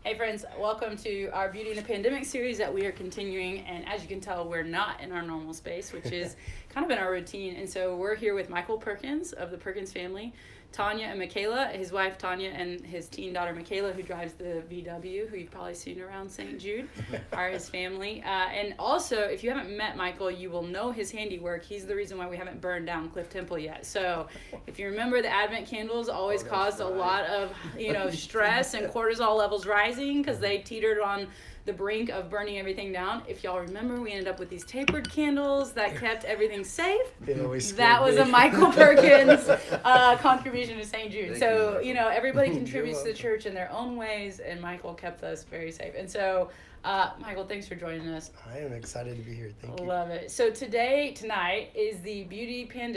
Hey friends, welcome to our Beauty in the Pandemic series that we are continuing. And as you can tell, we're not in our normal space, which is kind of in our routine. And so we're here with Michael Perkins of the Perkins family, Tanya and Michaela, his wife Tanya, and his teen daughter Michaela, who drives the VW, who you've probably seen around St. Jude, are his family. And also, if you haven't met Michael, you will know his handiwork. He's the reason why we haven't burned down Cliff Temple yet. So if you remember, the Advent candles always caused a lot of, stress and cortisol levels rising because they teetered on the brink of burning everything down. If y'all remember, we ended up with these tapered candles that kept everything safe. That was a Michael Perkins contribution to St. Jude. So, everybody contributes to the church in their own ways, and Michael kept us very safe. And so, Michael, thanks for joining us. I am excited to be here. Thank you. Love it. So tonight is the Beauty in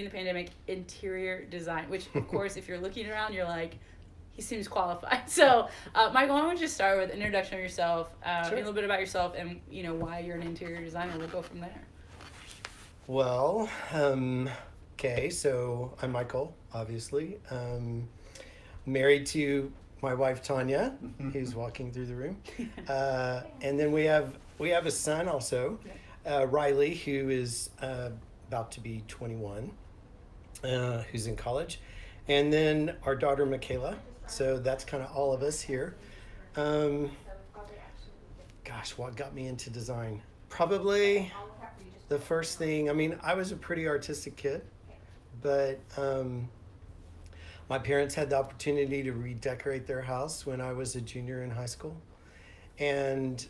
the Pandemic interior design, which, of course, if you're looking around, you're like, he seems qualified. So, Michael, why don't you just start with an introduction of yourself, a little bit about yourself, and why you're an interior designer. We'll go from there. Well, okay, so I'm Michael, obviously. Married to my wife Tanya, who's walking through the room, and then we have a son also, Riley, who is about to be 21, who's in college, and then our daughter Michaela. So that's kind of all of us here. Gosh, what got me into design? Probably the first thing, I was a pretty artistic kid, but my parents had the opportunity to redecorate their house when I was a junior in high school. And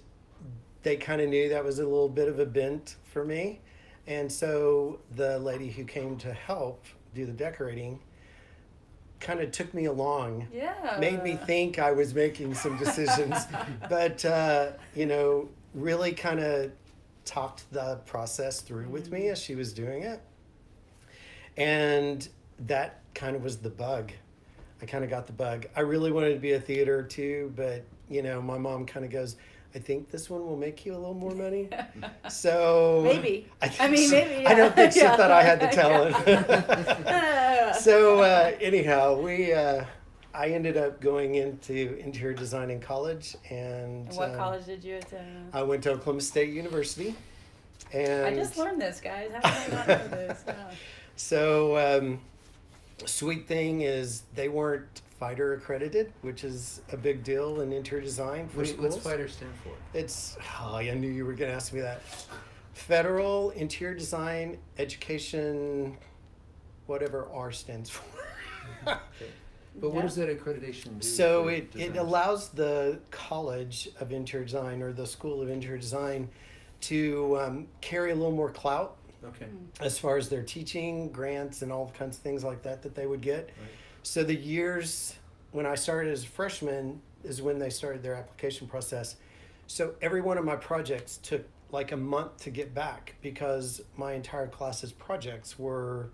they kind of knew that was a little bit of a bent for me. And so the lady who came to help do the decorating kind of took me along, made me think I was making some decisions, but, really kind of talked the process through with me as she was doing it. And that kind of was the bug. I kind of got the bug. I really wanted to be a theater too, but, my mom kind of goes, I think this one will make you a little more money. So maybe. Maybe. Yeah. I don't think she thought I had the talent. So anyhow, I ended up going into interior design in college, and what college did you attend? I went to Oklahoma State University, and I just learned this, guys. How did I not know this? Yeah. So sweet thing is they weren't FIDER accredited, which is a big deal in interior design for schools. What's FIDER stand for? I knew you were going to ask me that. Federal Interior Design Education, whatever R stands for. Okay. But what does that accreditation do? So it allows the College of Interior Design or the School of Interior Design to carry a little more clout. Okay. As far as their teaching, grants, and all kinds of things like that they would get. Right. So the years when I started as a freshman is when they started their application process. So every one of my projects took like a month to get back because my entire class's projects were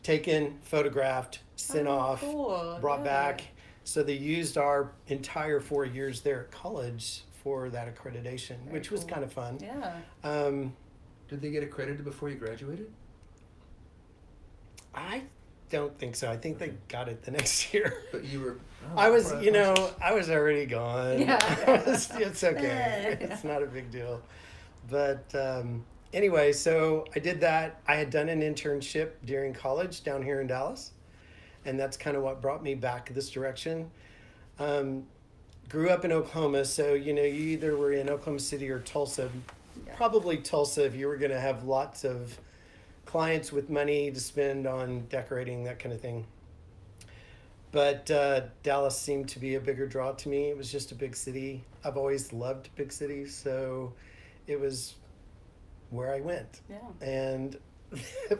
taken, photographed, sent off, brought back. So they used our entire 4 years there at college for that accreditation, which was kind of fun. Yeah. Did they get accredited before you graduated? I don't think so. I think they got it the next year. But you were... I was already gone. Yeah. It's okay. It's not a big deal. But anyway, so I did that. I had done an internship during college down here in Dallas. And that's kind of what brought me back this direction. Grew up in Oklahoma, so, you either were in Oklahoma City or Tulsa. Yeah. Probably Tulsa if you were going to have lots of clients with money to spend on decorating, that kind of thing. But Dallas seemed to be a bigger draw to me. It was just a big city. I've always loved big cities, so it was where I went. Yeah. And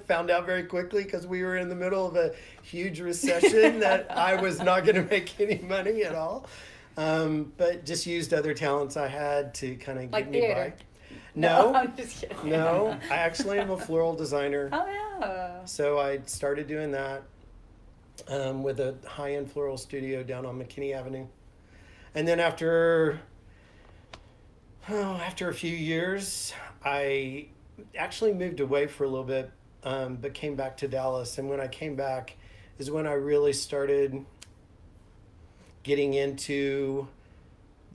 found out very quickly because we were in the middle of a huge recession that I was not going to make any money at all. But just used other talents I had to kind of get me by. No, I'm just kidding. No, I actually am a floral designer. Oh, yeah. So I started doing that with a high-end floral studio down on McKinney Avenue. And then after a few years, I actually moved away for a little bit, but came back to Dallas. And when I came back is when I really started getting into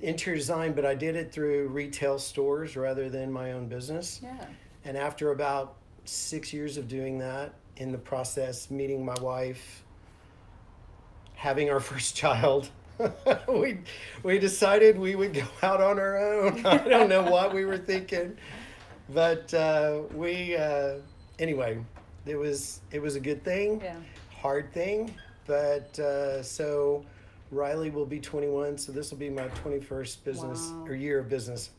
interior design, but I did it through retail stores rather than my own business. Yeah. And after about 6 years of doing that, in the process, meeting my wife, having our first child, we decided we would go out on our own. I don't know what we were thinking, but anyway, it was a good thing, Yeah. hard thing, but so Riley will be 21, so this will be my 21st business Wow. or year of business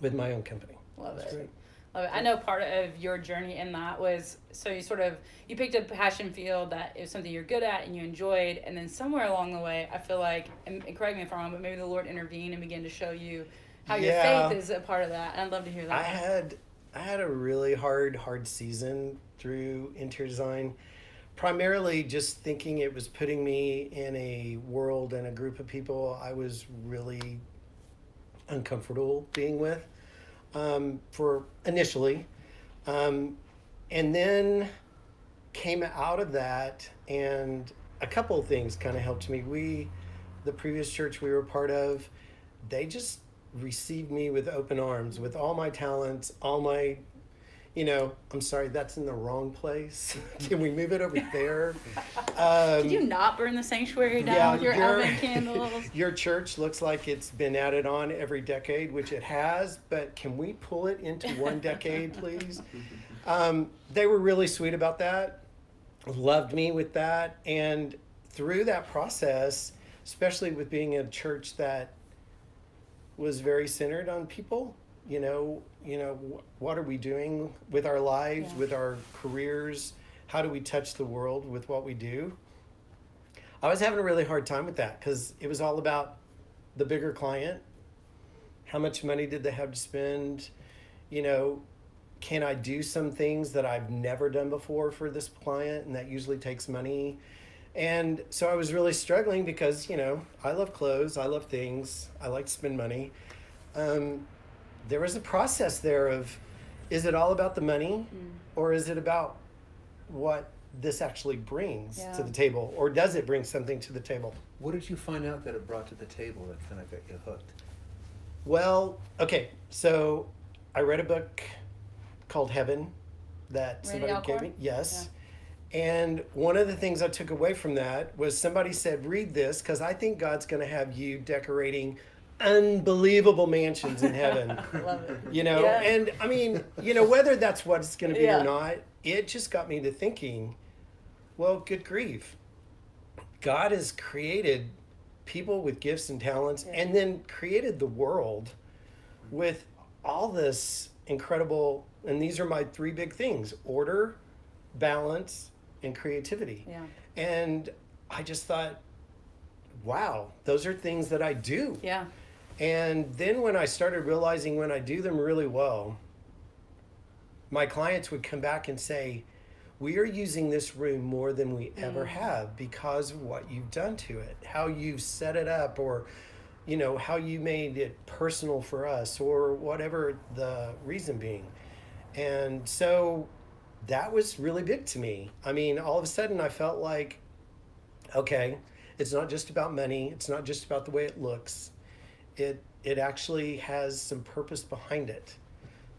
with my own company. Love That's it. great. Love it. I know part of your journey in that was, so you picked a passion field that is something you're good at and you enjoyed, and then somewhere along the way, I feel like, and correct me if I'm wrong, but maybe the Lord intervened and began to show you how your Yeah. faith is a part of that. And I'd love to hear I that. had a really hard season through interior design, primarily just thinking it was putting me in a world and a group of people I was really uncomfortable being with, for initially, and then came out of that, and a couple of things kind of helped me. The previous church we were part of, they just received me with open arms, with all my talents, all my, I'm sorry, that's in the wrong place. Can we move it over there? Did you not burn the sanctuary down yeah, with your your- advent candles? Your church looks like it's been added on every decade, which it has, but can we pull it into one decade, please? They were really sweet about that, loved me with that, and through that process, especially with being a church that was very centered on people, what are we doing with our lives, Yeah. with our careers? How do we touch the world with what we do? I was having a really hard time with that because it was all about the bigger client. How much money did they have to spend? Can I do some things that I've never done before for this client? And that usually takes money. And so I was really struggling because, I love clothes, I love things, I like to spend money. There was a process there of, is it all about the money or is it about what this actually brings Yeah. to the table, or does it bring something to the table? What did you find out that it brought to the table that kind of got you hooked? Well, okay, so I read a book called Heaven that Randy somebody gave Alcorn? me. Yes. And one of the things I took away from that was somebody said, read this because I think God's going to have you decorating unbelievable mansions in heaven. Love it. Yeah. And I mean, whether that's what it's going to be Yeah. or not, it just got me to thinking, well, good grief. God has created people with gifts and talents and then created the world with all this incredible, and these are my three big things: order, balance, and creativity. Yeah. And I just thought, wow, those are things that I do. Yeah. And then when I started realizing when I do them really well, my clients would come back and say, we are using this room more than we ever have because of what you've done to it, how you've set it up, or how you made it personal for us, or whatever the reason being. And so that was really big to me. I mean, all of a sudden I felt like, okay, it's not just about money, it's not just about the way it looks. It actually has some purpose behind it.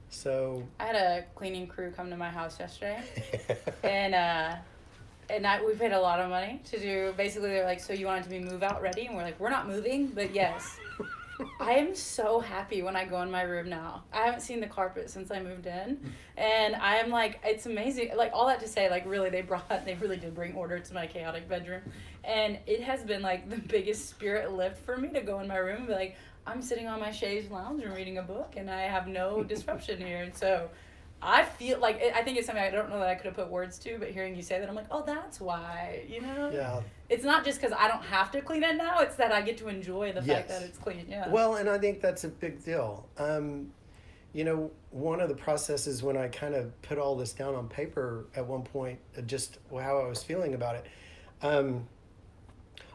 So I had a cleaning crew come to my house yesterday, and we paid a lot of money to do. Basically, they're like, "So you want it to be move out ready?" And we're like, "We're not moving, but yes." I am so happy when I go in my room now. I haven't seen the carpet since I moved in, and I am like, it's amazing. Like, all that to say, like, really, they really did bring order to my chaotic bedroom, and it has been like the biggest spirit lift for me to go in my room and be like, I'm sitting on my chaise lounge and reading a book, and I have no disruption here. And so I feel like, I think it's something I don't know that I could have put words to, but hearing you say that, I'm like, oh, that's why, yeah. It's not just because I don't have to clean it now, it's that I get to enjoy the fact Yes. that it's clean, yeah. Well, and I think that's a big deal. One of the processes when I kind of put all this down on paper at one point, just how I was feeling about it.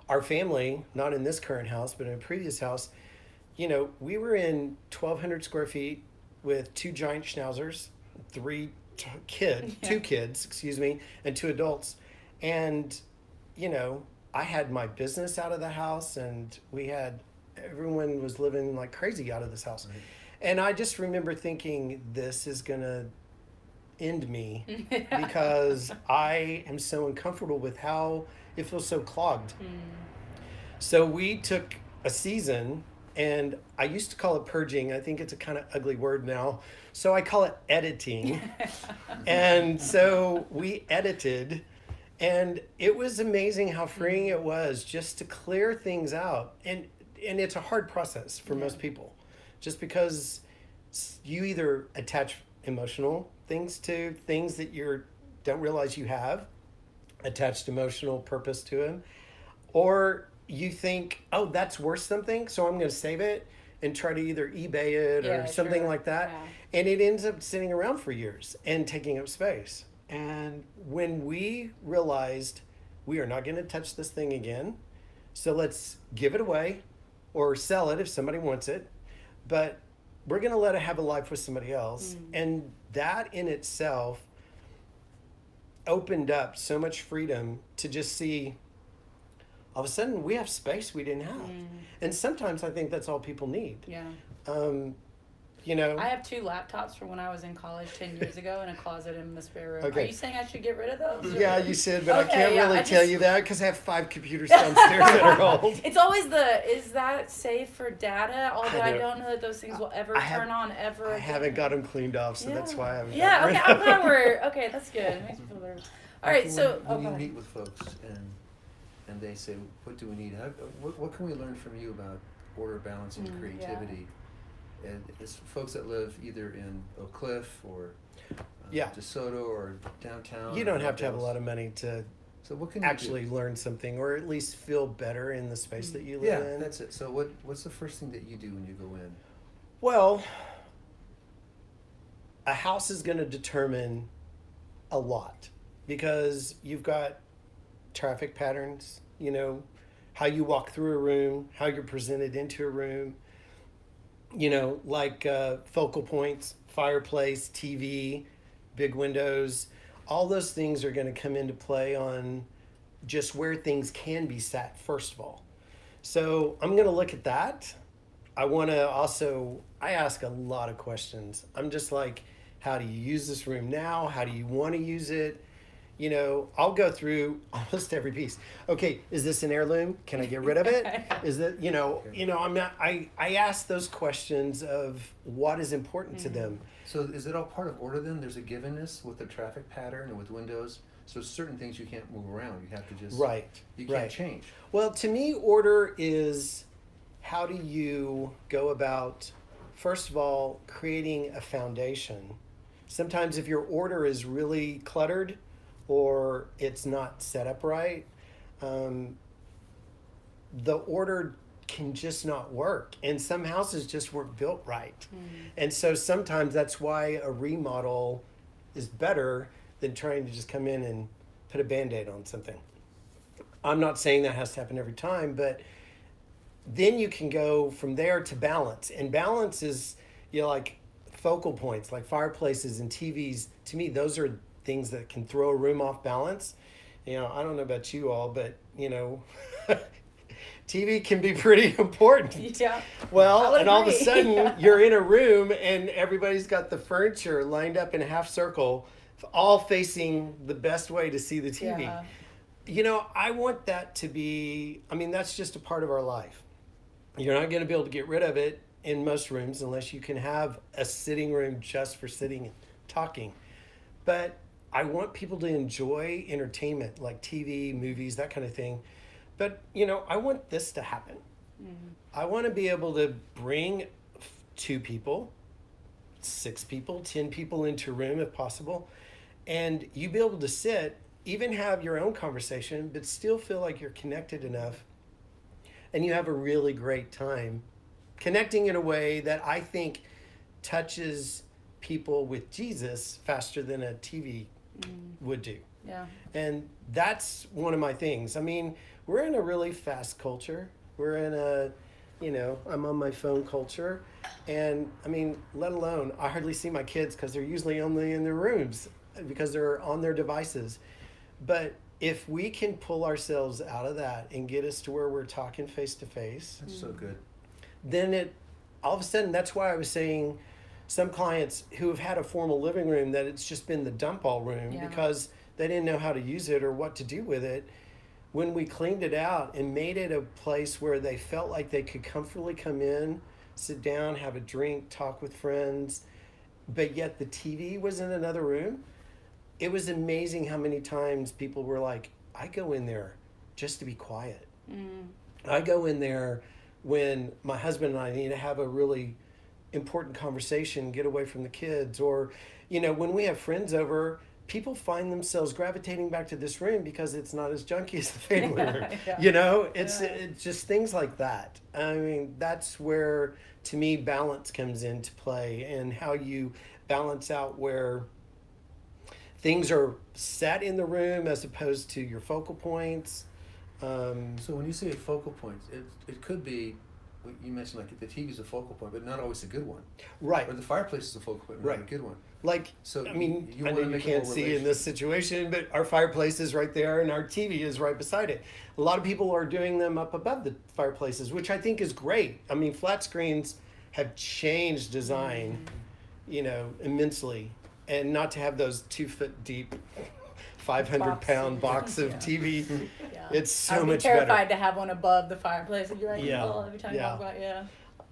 Our family, not in this current house, but in a previous house, we were in 1,200 square feet with two giant schnauzers, two kids, and two adults. And, I had my business out of the house, and we had everyone was living like crazy out of this house. Right. And I just remember thinking, this is going to end me because I am so uncomfortable with how it feels so clogged. So we took a season, and I used to call it purging. I think it's a kind of ugly word now. So I call it editing. And so we edited, and it was amazing how freeing it was just to clear things out. And it's a hard process for most people, just because you either attach emotional things to things that you don't realize you have attached emotional purpose to them, or you think, oh, that's worth something, so I'm going to save it and try to either eBay it or something like that. Yeah. And it ends up sitting around for years and taking up space. And when we realized we are not going to touch this thing again, so let's give it away or sell it if somebody wants it, but we're going to let it have a life with somebody else. And that in itself opened up so much freedom to just see, all of a sudden we have space we didn't have. And sometimes I think that's all people need. Yeah. You know, I have 2 laptops from when I was in college 10 years ago in a closet in the spare room. Okay. Are you saying I should get rid of those? Yeah, you said, but Okay, I can't yeah, really I tell just- you that because I have 5 computers downstairs that are old. It's always is that safe for data? Although I know. don't know that those things will ever turn on ever I again. haven't got them cleaned off, so that's why I haven't. Yeah, gotten okay, rid I'm of glad them. we're, okay, that's good. It makes me feel better. All right, so, when go you ahead. meet with folks and they say, what do we need? What can we learn from you about order, balance, and creativity? And it's folks that live either in Oak Cliff or DeSoto or downtown. You don't have to have a lot of money to So what can you actually learn something, or at least feel better in the space that you live Yeah, in. that's it. So what's the first thing that you do when you go in? Well, a house is going to determine a lot because you've got traffic patterns, you know, how you walk through a room, how you're presented into a room, you know, like focal points, fireplace, TV, big windows. All those things are going to come into play on just where things can be sat, first of all. So I'm going to look at that. I want to also, I ask a lot of questions. I'm just like, how do you use this room now? How do you want to use it? You know, I'll go through almost every piece. Okay, is this an heirloom? Can I get rid of it? Is it, you know, I'm not, I ask those questions of what is important to them. So is it all part of order then? There's a givenness with the traffic pattern and with windows. So certain things you can't move around. You have to just, you can't change. Well, to me, order is, how do you go about, first of all, creating a foundation? Sometimes if your order is really cluttered or it's not set up right, the order can just not work. And some houses just weren't built right. And so sometimes that's why a remodel is better than trying to just come in and put a Band-Aid on something. I'm not saying that has to happen every time, but then you can go from there to balance. And balance is, you know, like focal points, like fireplaces and TVs. To me, those are things that can throw a room off balance. You know, I don't know about you all, but, you know, TV can be pretty important. Yeah. Well, and all of a agree. sudden you're in a room and everybody's got the furniture lined up in a half circle, all facing the best way to see the TV. Yeah. You know, I want that to be, I mean, that's just a part of our life. You're not going to be able to get rid of it in most rooms unless you can have a sitting room just for sitting and talking. But I want people to enjoy entertainment like TV, movies, that kind of thing. But, you know, I want this to happen. I want to be able to bring 2 people, 6 people, 10 people into a room if possible, and you be able to sit, even have your own conversation, but still feel like you're connected enough and you have a really great time connecting in a way that I think touches people with Jesus faster than a TV would do. Yeah. And that's one of my things. I mean, we're in a really fast culture. We're in a, you know, I'm on my phone culture. And I mean, let alone, I hardly see my kids because they're usually only in their rooms because they're on their devices. But if we can pull ourselves out of that and get us to where we're talking face to face, That's so good. then it, all of a sudden, that's why I was saying some clients who have had a formal living room that it's just been the dump all room Yeah. because they didn't know how to use it or what to do with it. When we cleaned it out and made it a place where they felt like they could comfortably come in, sit down, have a drink, talk with friends, but yet the TV was in another room, it was amazing how many times people were like, I go in there just to be quiet. I go in there when my husband and I need to have a really important conversation, get away from the kids, or, you know, when we have friends over, people find themselves gravitating back to this room because it's not as junky as the family room. Yeah. You know, it's Yeah. it's just things like that. I mean, that's where, to me, balance comes into play, and how you balance out where things are set in the room as opposed to your focal points. So when you say a focal point, it could be, you mentioned like the TV is a focal point, but not always a good one. Right. Or the fireplace is a focal point, but not a Right. good one. Like, So I mean, you I know wanna you make it can't more see in relational. this situation, but our fireplace is right there and our TV is right beside it. A lot of people are doing them up above the fireplaces, which I think is great. I mean, flat screens have changed design, you know, immensely. And not to have those 2 foot deep, 500-pound box of Yeah. TV. Yeah. It's so I'd be much terrified better. to have one above the fireplace. I'd be like, Yeah. oh, every time you Yeah. walk by, yeah.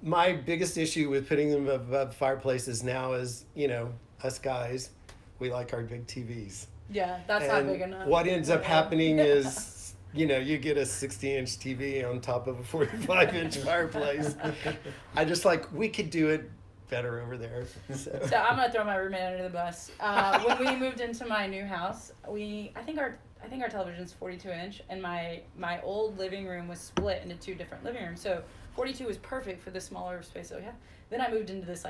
My biggest issue with putting them above fireplaces now is, you know, us guys, we like our big TVs. Yeah, that's And not big enough. what ends up Yeah. happening is, you know, you get a 60-inch TV on top of a 45-inch fireplace. I just like, we could do it better over there. So. So I'm gonna throw my roommate under the bus. When we moved into my new house, I think our television's 42-inch, and my old living room was split into 2 different living rooms. So 42 was perfect for the smaller space that we had. Then I moved into this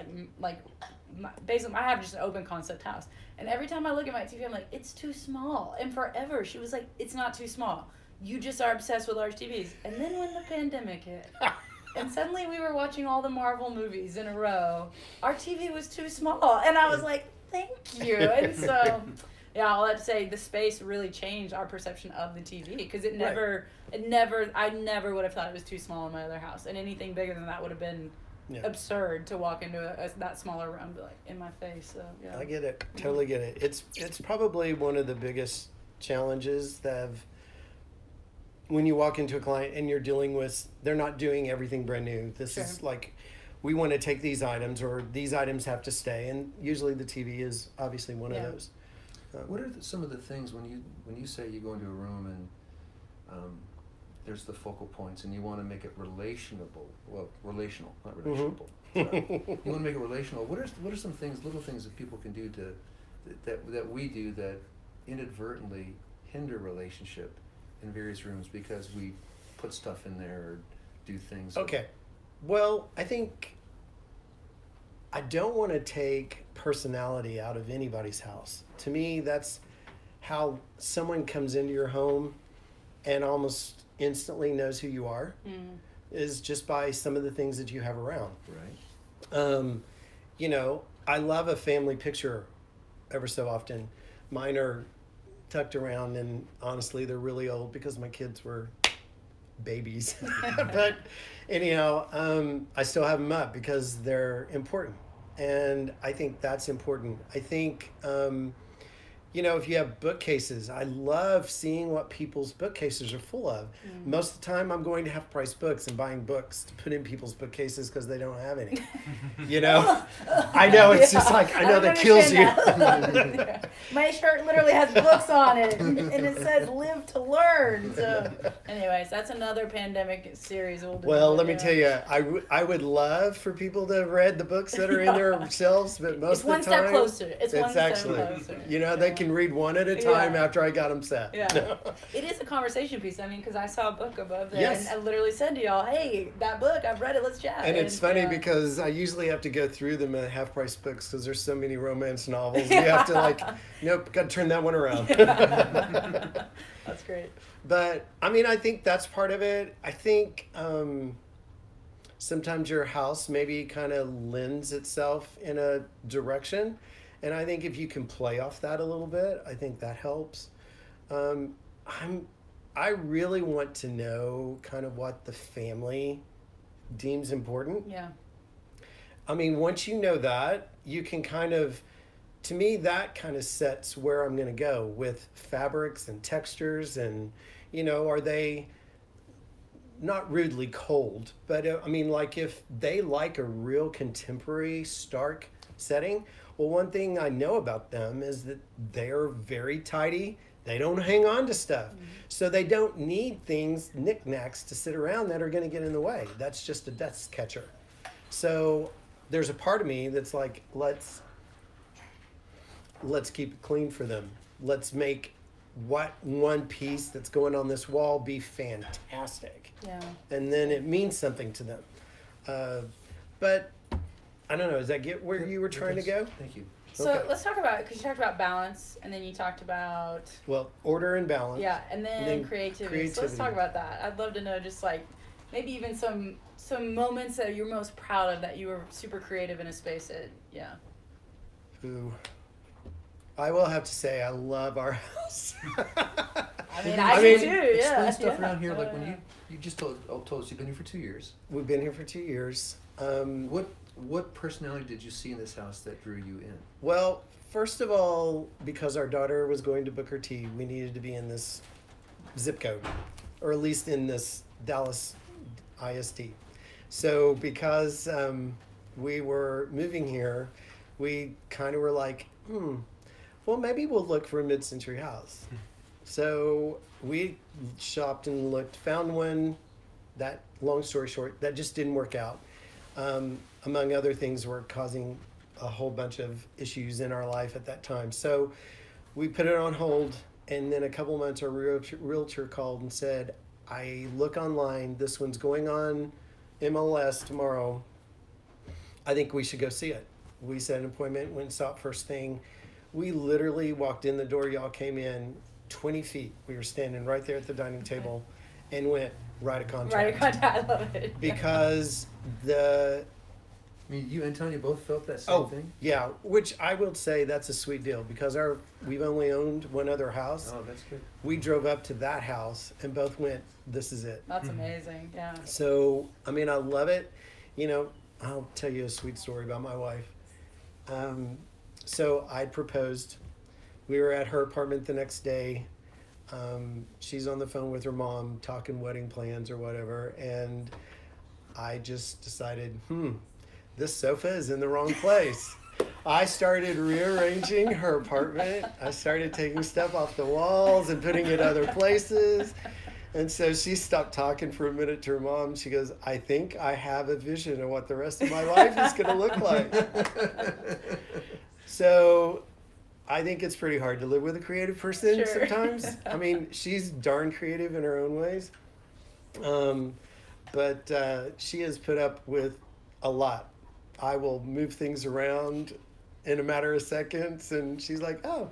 basically I have just an open concept house, and every time I look at my TV, I'm like, it's too small. And forever she was like, it's not too small. You just are obsessed with large TVs. And then when the pandemic hit. And suddenly we were watching all the Marvel movies in a row. Our TV was too small. And I was like, thank you. And so, yeah, all that to say, the space really changed our perception of the TV. Because I never would have thought it was too small in my other house. And anything bigger than that would have been absurd to walk into that smaller room and be like, in my face. So, yeah. I get it. Totally get it. It's probably one of the biggest challenges that have, when you walk into a client and you're dealing with, they're not doing everything brand new. This Sure. is like, we want to take these items, or these items have to stay, and usually the TV is obviously one of those. What are some of the things when you say you go into a room and there's the focal points and you want to make it relational, not relational. Sorry. You want to make it relational. What are some things, little things that people can do that we do that inadvertently hinder relationship in various rooms because we put stuff in there or do things? Okay. Well, I think I don't want to take personality out of anybody's house. To me, that's how someone comes into your home and almost instantly knows who you are, is just by some of the things that you have around. Right. You know, I love a family picture ever so often. Mine are tucked around, and honestly, they're really old because my kids were babies. But anyhow, I still have them up because they're important. And I think that's important. I think, you know, if you have bookcases, I love seeing what people's bookcases are full of. Most of the time, I'm going to Half Price Books and buying books to put in people's bookcases because they don't have any. You know? I know, it's just like, I know that kills you. That. My shirt literally has books on it, and it says "Live to Learn." So, anyways, that's another pandemic series. We'll do. Well, let me tell you, I would love for people to have read the books that are in their shelves, but most It's one of the time, step closer. It's one step actually, closer. you know, they can read one at a time Yeah. after I got them set. Yeah, it is a conversation piece. I mean, because I saw a book above there, Yes. and I literally said to y'all, "Hey, that book, I've read it. Let's chat." And it's funny yeah. because I usually have to go through them at Half Price Books because there's so many romance novels. You have to like, nope, got to turn that one around. That's great. But I mean, I think that's part of it. I think sometimes your house maybe kind of lends itself in a direction. And I think if you can play off that a little bit, I think that helps. I really want to know kind of what the family deems important. Yeah. I mean, once you know that, you can kind of, to me, that kind of sets where I'm going to go with fabrics and textures. And, are they not rudely cold, but I mean, like if they like a real contemporary, stark setting, well, one thing I know about them is that they're very tidy. They don't hang on to stuff. So they don't need things, knickknacks to sit around that are going to get in the way. That's just a dust catcher. So there's a part of me that's like, let's keep it clean for them. Let's make what one piece that's going on this wall be fantastic. Yeah. And then it means something to them. But I don't know, does that get where you were trying to go? Thank you. So Okay. let's talk about, because you talked about balance, and then you talked about, Well, order and balance. yeah, and then, then creativity. So let's creativity. talk about that. I'd love to know just like maybe even some moments that you're most proud of that you were super creative in a space that, yeah. Ooh. I will have to say, I love our house. I mean, I I mean, do too, yeah. Explain stuff yeah. around here, like when Yeah. you just told us you've been here for 2 years. We've been here for 2 years. What personality did you see in this house that drew you in? Well, first of all, because our daughter was going to Booker T, we needed to be in this zip code, or at least in this Dallas ISD. So because we were moving here, we kind of were like, well, maybe we'll look for a mid-century house. So we shopped and looked, found one that, long story short, that just didn't work out. Among other things, were causing a whole bunch of issues in our life at that time. So we put it on hold, and then a couple months our realtor called and said, I look online, this one's going on MLS tomorrow. I think we should go see it. We set an appointment, went and saw it first thing. We literally walked in the door, y'all came in 20 feet. We were standing right there at the dining table and went right of contract. Right, contact, I love it. Because the I mean, you and Tanya both felt that same thing? yeah, which I will say that's a sweet deal because we've only owned one other house. Oh, that's good. We drove up to that house and both went, this is it. That's amazing, yeah. So, I mean, I love it. I'll tell you a sweet story about my wife. So I proposed. We were at her apartment the next day. She's on the phone with her mom talking wedding plans or whatever. And I just decided, this sofa is in the wrong place. I started rearranging her apartment. I started taking stuff off the walls and putting it other places. And so she stopped talking for a minute to her mom. She goes, I think I have a vision of what the rest of my life is going to look like. So I think it's pretty hard to live with a creative person Sure. sometimes. I mean, she's darn creative in her own ways. But she has put up with a lot. I will move things around in a matter of seconds. And she's like, oh,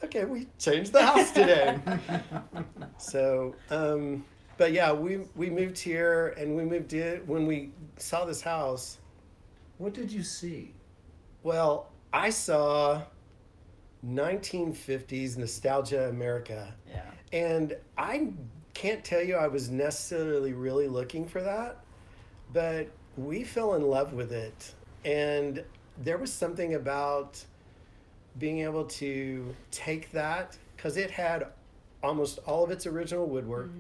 okay, we changed the house today. So, but yeah, we moved here and we moved in when we saw this house. What did you see? Well, I saw 1950s nostalgia America. Yeah. And I can't tell you I was necessarily really looking for that, but we fell in love with it. And there was something about being able to take that, because it had almost all of its original woodwork.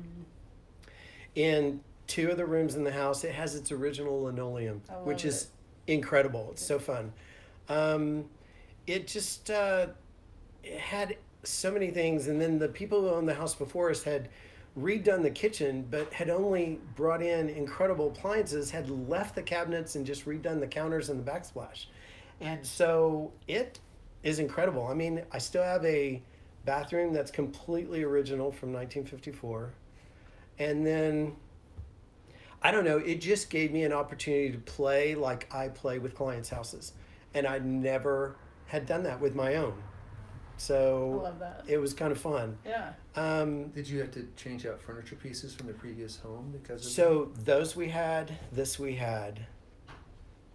In 2 of the rooms in the house, it has its original linoleum, I love which is it. incredible. It's so fun. It just it had so many things. And then the people who owned the house before us had redone the kitchen, but had only brought in incredible appliances, had left the cabinets and just redone the counters and the backsplash. And so it is incredible. I mean, I still have a bathroom that's completely original from 1954. And then, I don't know, it just gave me an opportunity to play like I play with clients' houses. And I never had done that with my own. So I love that. it was kind of fun. Yeah. Did you have to change out furniture pieces from the previous home because of So those we had, this we had.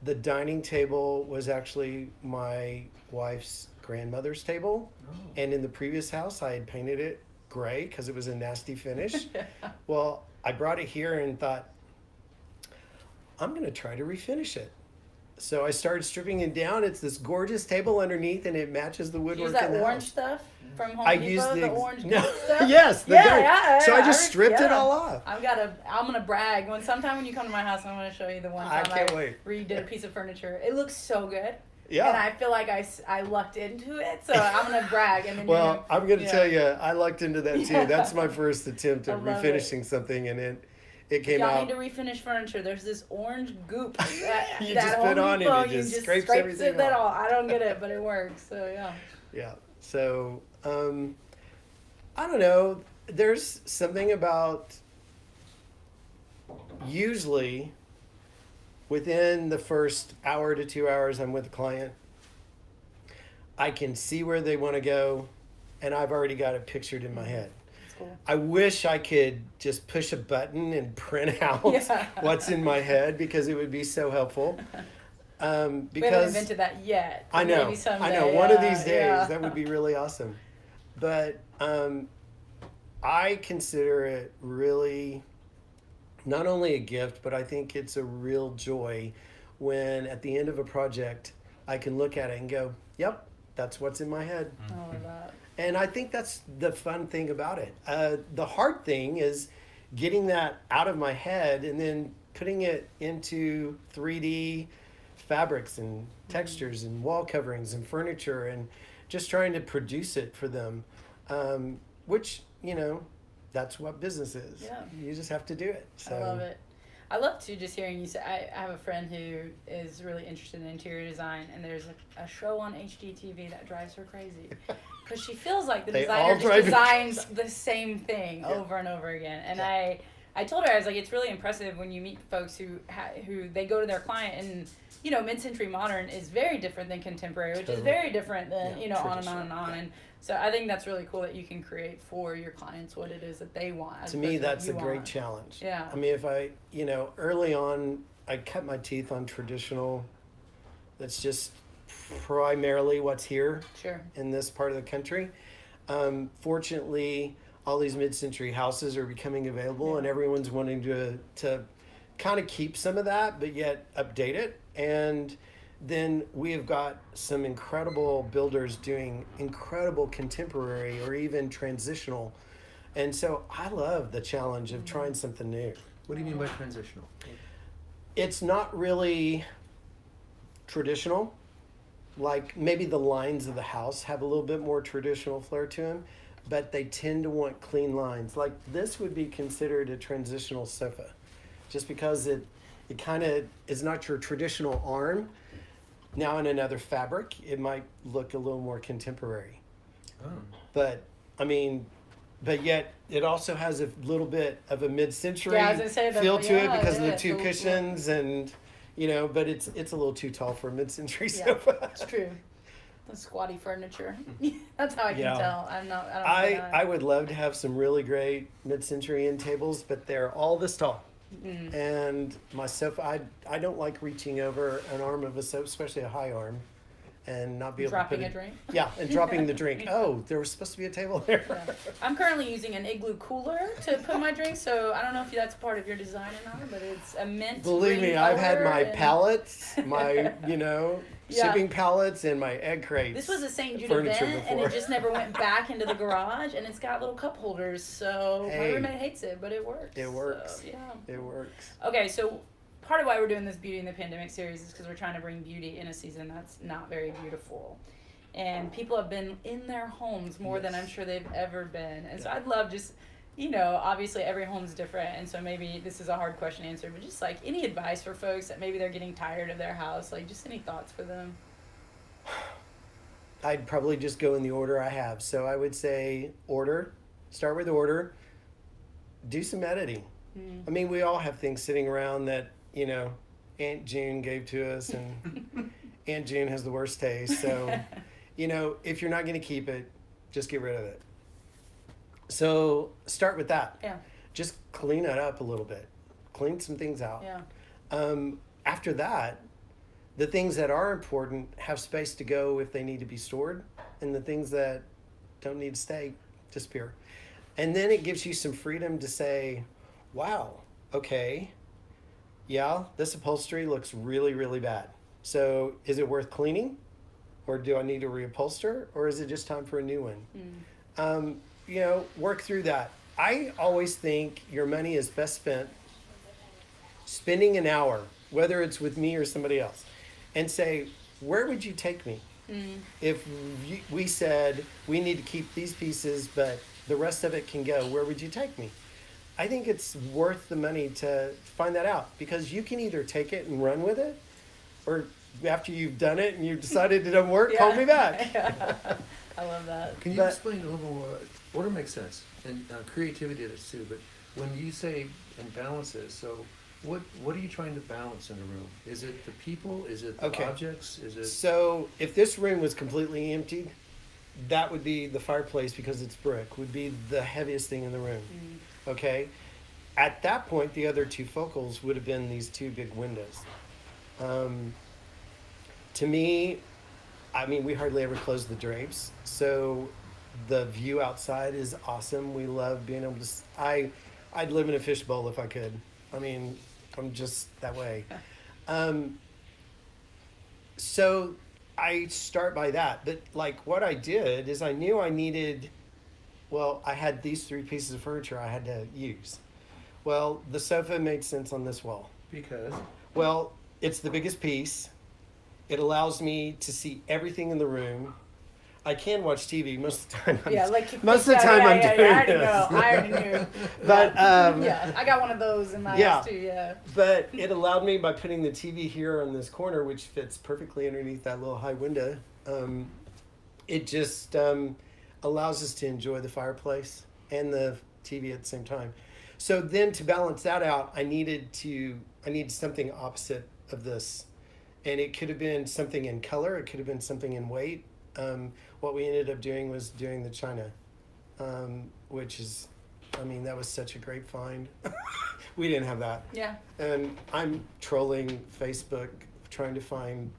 The dining table was actually my wife's grandmother's table. Oh. And in the previous house, I had painted it gray because it was a nasty finish. Yeah. Well, I brought it here and thought, I'm going to try to refinish it. So I started stripping it down. It's this gorgeous table underneath, and it matches the woodwork Use that in the orange house. stuff from Home I Depot, used the orange goop stuff. yes, the Yeah, very- yeah, So I yeah, just stripped it yeah. all off. I'm gonna brag. Sometime when you come to my house, I'm gonna show you the one I time can't wait. redid a piece of furniture. It looks so good. Yeah. And I feel like I lucked into it, so I'm gonna brag. And then Well, I'm going to yeah. tell you, I lucked into that too. Yeah. That's my first attempt I at love refinishing something, and it If came y'all out. need to refinish furniture, there's this orange goop that, You that just Home put on it, Depot, it you just just scrapes scrapes everything it off. all. I don't get it, but it works. So yeah. Yeah. So, I don't know. There's something about usually within the first hour to 2 hours I'm with the client, I can see where they want to go, and I've already got it pictured in my head. That's cool. I wish I could just push a button and print out Yeah. what's in my head, because it would be so helpful. We haven't Because invented that yet. I know, Maybe someday. I know. One of these days, yeah. that would be really awesome. But I consider it really not only a gift, but I think it's a real joy when at the end of a project, I can look at it and go, "Yep, that's what's in my head." I love that. And I think that's the fun thing about it. The hard thing is getting that out of my head and then putting it into 3D fabrics and textures and wall coverings and furniture, and just trying to produce it for them, which, that's what business is. Yeah. You just have to do it. So. I love it. I love to just hearing you say. I have a friend who is really interested in interior design, and there's a show on HGTV that drives her crazy because she feels like the They designer all just drive her designs crazy. the same thing Yeah. over and over again. And Yeah. I told her, I was like, it's really impressive when you meet folks who they go to their client, and mid-century modern is very different than contemporary, which is Totally. very different than Yeah, on and on and on. traditional. And so I think that's really cool that you can create for your clients what it is that they want. as To me, opposed to what that's a you great want. challenge. Yeah. I mean, if I, early on, I cut my teeth on traditional. That's just primarily what's here Sure. in this part of the country. Fortunately, all these mid-century houses are becoming available, Yeah. and everyone's wanting to kind of keep some of that, but yet update it. And then we have got some incredible builders doing incredible contemporary or even transitional. And so I love the challenge of trying something new. What do you mean by transitional? It's not really traditional. Like maybe the lines of the house have a little bit more traditional flair to them, but they tend to want clean lines. Like this would be considered a transitional sofa, just because it kind of is not your traditional arm. Now in another fabric, it might look a little more contemporary. Oh. But but yet it also has a little bit of a mid-century Yeah, I was gonna say that, feel to it yeah, because of yeah, the two the- cushions and but it's a little too tall for a mid-century Yeah, sofa. it's true. The squatty furniture. That's how I can Yeah. tell. I don't. I would love to have some really great mid-century end tables, but they're all this tall. Mm. And my sofa, I don't like reaching over an arm of a sofa, especially a high arm, and not be able Dropping to a put drink. Yeah, and dropping the drink. Oh, there was supposed to be a table there. Yeah. I'm currently using an igloo cooler to put my drink, so I don't know if that's part of your design or not, but it's a mint. Believe green me, I've had color my and- pallets, my Yeah. shipping pallets, and my egg crates. This was a St. Jude event, and it just never went back into the garage, and it's got little cup holders, so my Hey. roommate hates it, but it works. It works. So, yeah. It works. Okay, so part of why we're doing this Beauty in the Pandemic series is because we're trying to bring beauty in a season that's not very beautiful. And people have been in their homes more than Yes. I'm sure they've ever been. And so I'd love just, obviously every home's different. And so maybe this is a hard question to answer, but just like any advice for folks that maybe they're getting tired of their house, like just any thoughts for them? I'd probably just go in the order I have. So I would say start with order, do some editing. I mean, we all have things sitting around that, Aunt June gave to us, and Aunt June has the worst taste. So, if you're not going to keep it, just get rid of it. So start with that. Yeah. Just clean it up a little bit. Clean some things out. Yeah. After that, the things that are important have space to go if they need to be stored, and the things that don't need to stay disappear. And then it gives you some freedom to say, wow, okay, yeah, this upholstery looks really, really bad. So is it worth cleaning? Or do I need to reupholster? Or is it just time for a new one? You know, work through that. I always think your money is best spent spending an hour, whether it's with me or somebody else, and say, where would you take me? If we said we need to keep these pieces, but the rest of it can go, where would you take me? I think it's worth the money to find that out, because you can either take it and run with it, or after you've done it and you've decided it doesn't work, call me back. I love that. Can you But- explain a little more? Order makes sense, and creativity does too. But when you say and balances, so what are you trying to balance in a room? Is it the people? Is it the Okay. objects? Is it So if this room was completely empty, that would be the fireplace, because it's brick, would be the heaviest thing in the room. Okay? At that point, the other two focals would have been these two big windows. To me, I mean, we hardly ever close the drapes, so the view outside is awesome. We love being able to. I'd live in a fishbowl if I could. I mean, I'm just that way. So I start by that, but like what I did is I knew I needed. Well, I had these three pieces of furniture I had to use. Well, the sofa made sense on this wall. because? Well, it's the biggest piece. It allows me to see everything in the room. I can watch TV most of the time. Most of the time I'm doing I already this. know. I already knew. But Yeah, I got one of those in my Yeah. house too. Yeah. but it allowed me, by putting the TV here on this corner, which fits perfectly underneath that little high window. It just allows us to enjoy the fireplace and the TV at the same time. So then, to balance that out, I needed something opposite of this, and it could have been something in color. It could have been something in weight. What we ended up doing was doing the china, which is, I mean, that was such a great find. We didn't have that. Yeah. And I'm trolling Facebook trying to find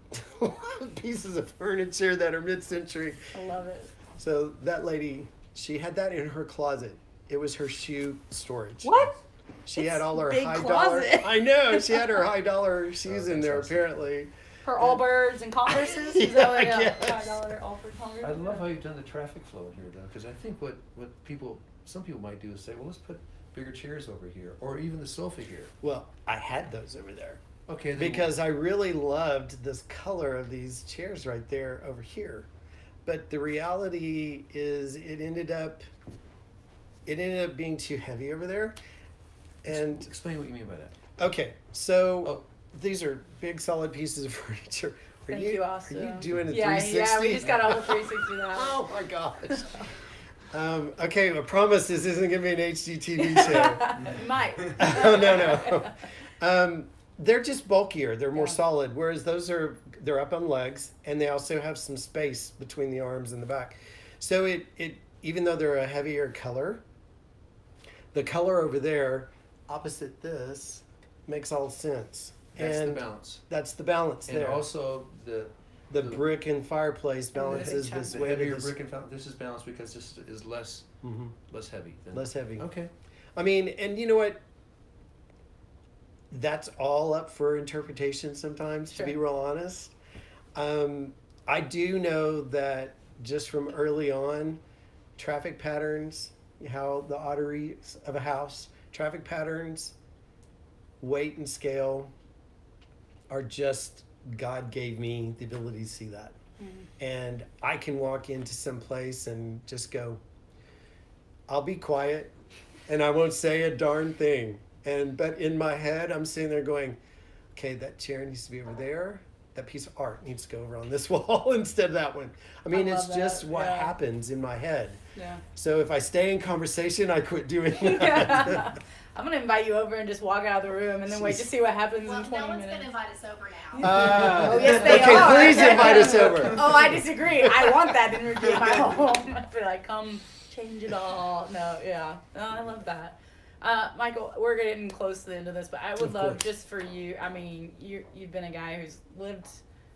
pieces of furniture that are mid-century. I love it. So that lady, she had that in her closet. It was her shoe storage. What? She It's had all her big high dollar. closet. I know, she had her high dollar shoes in that's there awesome. apparently. Her Allbirds and Converses? Yeah, Is that what I yeah, guess. $5 Allbirds Converse? I love how you've done the traffic flow in here, though, because I think what some people might do is say, well, let's put bigger chairs over here, or even the sofa here. Well, I had those over there. Okay. then Because I really loved this color of these chairs right there over here. But the reality is it ended up being too heavy over there. And explain what you mean by that. okay, so Oh. these are big solid pieces of furniture. Thank you, Austin. Are you doing a Yeah, 360? yeah, we just got a whole 360 now. Oh my gosh. Okay, I promise this isn't going to be an HGTV show. Might. Oh, no. They're just bulkier. They're more Yeah. solid. Whereas they're up on legs, and they also have some space between the arms and the back. So it even though they're a heavier color, the color over there, opposite this, makes all sense. That's and the balance. That's the balance And there. also the brick and fireplace And the balances big this the way. heavier This, brick and this is balanced because this is less heavy. Than, less heavy. Okay. I mean, and you know what? That's all up for interpretation sometimes, to be Sure. real honest. I do know that just from early on, traffic patterns, how the arteries of a house, traffic patterns, weight and scale are just, God gave me the ability to see that. And I can walk into some place and just go, I'll be quiet and I won't say a darn thing. But in my head, I'm sitting there going, okay, that chair needs to be over there. That piece of art needs to go over on this wall instead of that one. I mean, I it's love just that, what yeah. happens in my head. Yeah. So if I stay in conversation, I quit doing that. Yeah. I'm going to invite you over and just walk out of the room and then wait to Jeez. see what happens Well, in 20 no one's minutes. going to invite us over now. Oh, yes, they okay, are. please invite us over. Oh, I disagree. I want that energy in my home. I'd be like, come change it all. No, yeah. Oh, I love that. Michael, we're getting close to the end of this, but I would Of love course. just for you, I mean, you've been a guy who's lived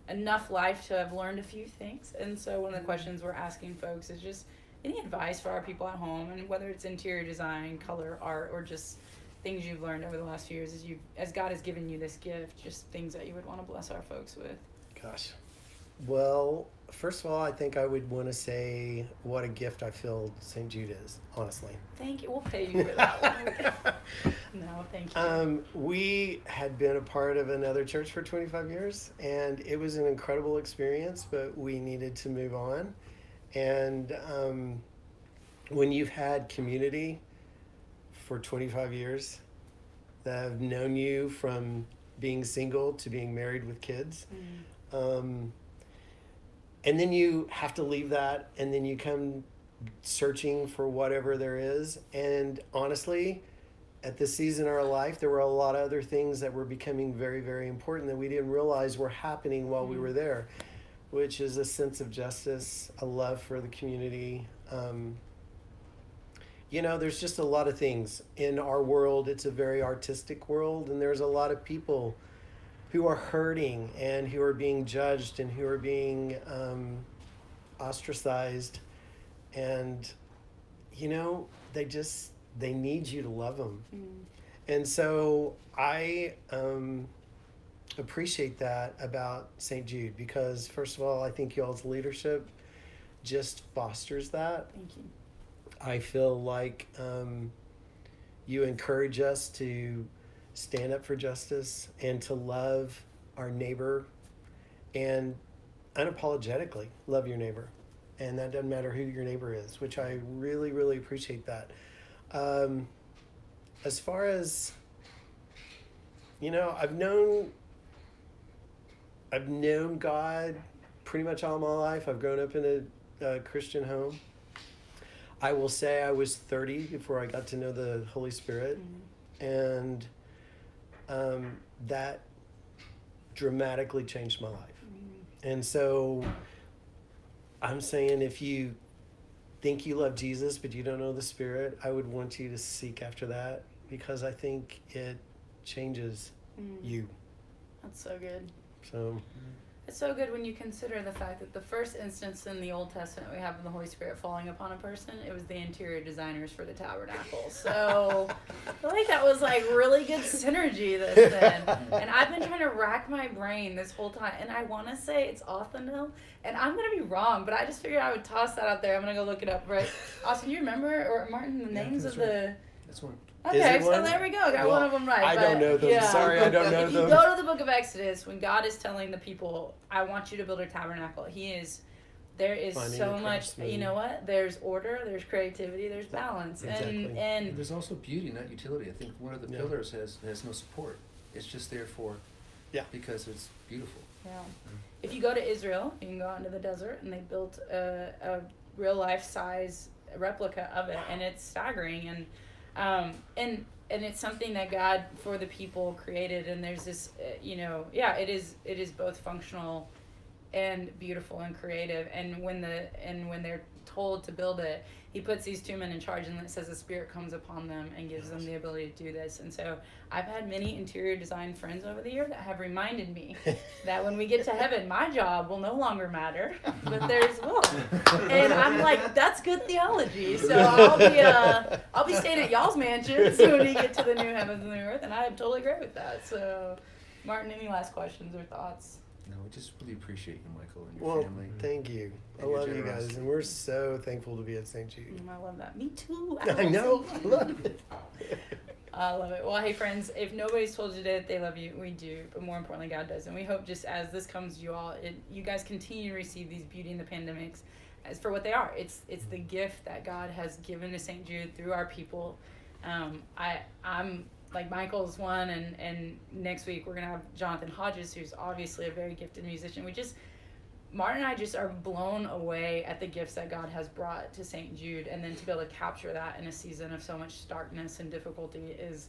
enough life to have learned a few things. And so one of the questions we're asking folks is just any advice for our people at home, and whether it's interior design, color, art, or just things you've learned over the last few years as God has given you this gift, just things that you would want to bless our folks with? Gosh. Well, first of all, I think I would want to say what a gift I feel St. Jude is, honestly. Thank you. We'll pay you for that one. No, thank you. We had been a part of another church for 25 years, and it was an incredible experience, but we needed to move on. And when you've had community for 25 years that have known you from being single to being married with kids, and then you have to leave that, and then you come searching for whatever there is. And honestly, at this season in our life, there were a lot of other things that were becoming very, very important that we didn't realize were happening while we were there, which is a sense of justice, a love for the community. You know, there's just a lot of things in our world. It's a very artistic world, and there's a lot of people who are hurting and who are being judged and who are being ostracized. And, you know, they need you to love them. And so I appreciate that about St. Jude, because first of all, I think y'all's leadership just fosters that. Thank you. I feel like you encourage us to stand up for justice and to love our neighbor, and unapologetically love your neighbor. And that doesn't matter who your neighbor is, which I really, really appreciate that. As far as, you know, I've known God pretty much all my life. I've grown up in a Christian home. I will say I was 30 before I got to know the Holy Spirit. And that dramatically changed my life. And so I'm saying, if you think you love Jesus but you don't know the Spirit, I would want you to seek after that, because I think it changes you. That's so good. So It's so good when you consider the fact that the first instance in the Old Testament we have of the Holy Spirit falling upon a person, it was the interior designers for the tabernacle. So I feel like that was like really good synergy this then. And I've been trying to rack my brain this whole time, and I want to say it's Othniel, and I'm going to be wrong, but I just figured I would toss that out there. I'm going to go look it up. Right? Austin, you remember, or Martin, the names of the... That's one. Okay, so one? there we go. Got one of them right. I don't know them. Yeah. Sorry, I don't know If you them. go to the book of Exodus, when God is telling the people, I want you to build a tabernacle, there is Finding so the much, craftsman. you know what? There's order, there's creativity, there's balance. Exactly. And There's also beauty, not utility. I think one of the Yeah. pillars has no support. It's just there because it's beautiful. yeah. If you go to Israel, you can go out into the desert, and they built a real life size replica of it, and it's staggering. And it's something that God for the people created, and there's this, it is both functional and beautiful and creative. And when they're told to build it, He puts these two men in charge, and it says the Spirit comes upon them and gives them the ability to do this. And so I've had many interior design friends over the year that have reminded me that when we get to heaven, my job will no longer matter, but theirs will. And I'm like, that's good theology. So I'll be staying at y'all's mansions when we get to the new heavens and the new earth, and I totally agree with that. So, Martin, any last questions or thoughts? No, we just really appreciate you, Michael, and your family. Thank you. I And your love you guys, generosity. and we're so thankful to be at St. Jude. I love that. Me too. I know. I love it. I love it. Well, hey, friends, if nobody's told you today that they love you, we do. But more importantly, God does. And we hope just as this comes to you all, you guys continue to receive these beauty in the pandemics as for what they are. It's the gift that God has given to St. Jude through our people. I'm like Michael's one, and next week we're going to have Jonathan Hodges, who's obviously a very gifted musician. Martin and I just are blown away at the gifts that God has brought to St. Jude, and then to be able to capture that in a season of so much darkness and difficulty is,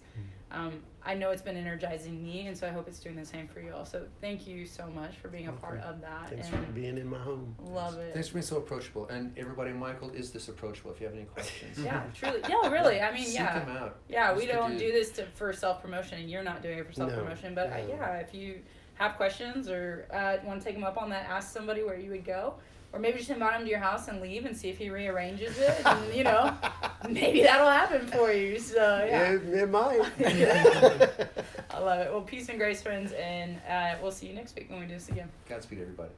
I know it's been energizing me, and so I hope it's doing the same for you all. So thank you so much for being a part of that. Thanks and for being in my home. love it. Thanks for being so approachable. And everybody, Michael is this approachable if you have any questions. Yeah, truly. Yeah, really. I mean, Seek yeah. him out. Yeah, we Just to don't do this for self-promotion, and you're not doing it for self-promotion. But no. yeah, if you have questions or want to take them up on that, ask somebody where you would go. or maybe just invite him to your house and leave and see if he rearranges it, and you know, maybe that'll happen for you. So yeah, It might. I love it. Well, peace and grace, friends, and we'll see you next week when we do this again. Godspeed, everybody.